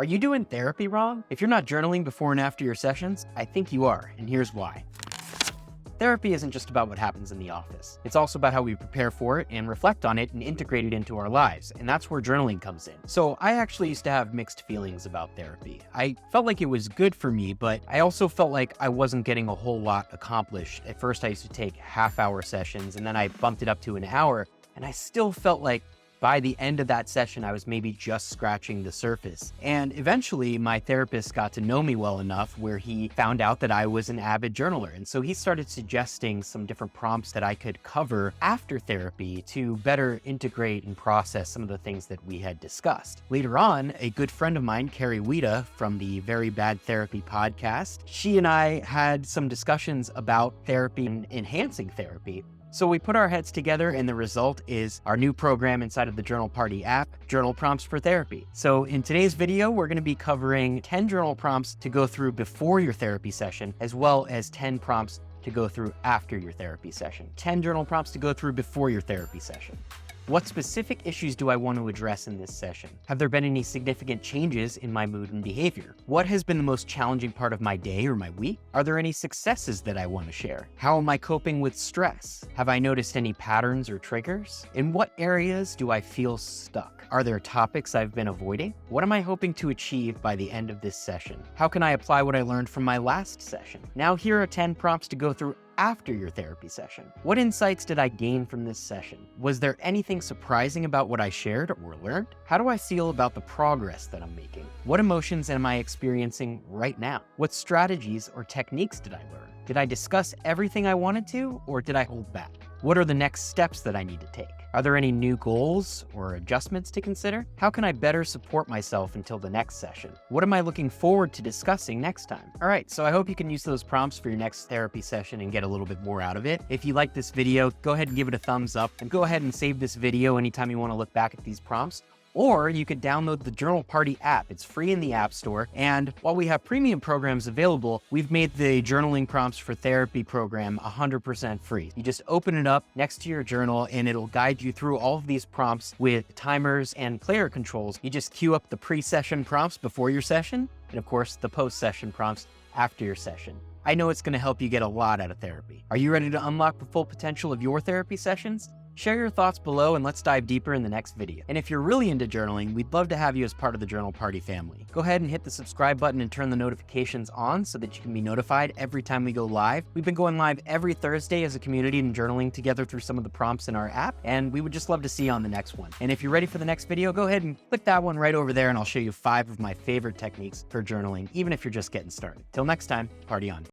Are you doing therapy wrong? If you're not journaling before and after your sessions, I think you are, and here's why. Therapy isn't just about what happens in the office. It's also about how we prepare for it and reflect on it and integrate it into our lives, and that's where journaling comes in. So I actually used to have mixed feelings about therapy. I felt like it was good for me, but I also felt like I wasn't getting a whole lot accomplished. At first I used to take half-hour sessions, and then I bumped it up to an hour, and I still felt like by the end of that session, I was maybe just scratching the surface. And eventually my therapist got to know me well enough where he found out that I was an avid journaler. And so he started suggesting some different prompts that I could cover after therapy to better integrate and process some of the things that we had discussed. Later on, a good friend of mine, Carrie Wita from the Very Bad Therapy podcast, she and I had some discussions about therapy and enhancing therapy. So we put our heads together and the result is our new program inside of the Journal Party app, Journal Prompts for Therapy. So in today's video, we're going to be covering 10 journal prompts to go through before your therapy session, as well as 10 prompts to go through after your therapy session. 10 journal prompts to go through before your therapy session. What specific issues do I want to address in this session? Have there been any significant changes in my mood and behavior? What has been the most challenging part of my day or my week? Are there any successes that I want to share? How am I coping with stress? Have I noticed any patterns or triggers? In what areas do I feel stuck? Are there topics I've been avoiding? What am I hoping to achieve by the end of this session? How can I apply what I learned from my last session? Now here are 10 prompts to go through after your therapy session. What insights did I gain from this session? Was there anything surprising about what I shared or learned? How do I feel about the progress that I'm making? What emotions am I experiencing right now? What strategies or techniques did I learn? Did I discuss everything I wanted to, or did I hold back? What are the next steps that I need to take? Are there any new goals or adjustments to consider? How can I better support myself until the next session? What am I looking forward to discussing next time? All right, so I hope you can use those prompts for your next therapy session and get a little bit more out of it. If you like this video, go ahead and give it a thumbs up and go ahead and save this video anytime you want to look back at these prompts. Or you could download the Journal Party app. It's free in the App Store. And while we have premium programs available, we've made the Journaling Prompts for Therapy program 100% free. You just open it up next to your journal and it'll guide you through all of these prompts with timers and player controls. You just queue up the pre-session prompts before your session, and of course the post-session prompts after your session. I know it's going to help you get a lot out of therapy. Are you ready to unlock the full potential of your therapy sessions? Share your thoughts below and let's dive deeper in the next video. And if you're really into journaling, we'd love to have you as part of the Journal Party family. Go ahead and hit the subscribe button and turn the notifications on so that you can be notified every time we go live. We've been going live every Thursday as a community and journaling together through some of the prompts in our app, and we would just love to see you on the next one. And if you're ready for the next video, go ahead and click that one right over there and I'll show you 5 of my favorite techniques for journaling, even if you're just getting started. Till next time, party on.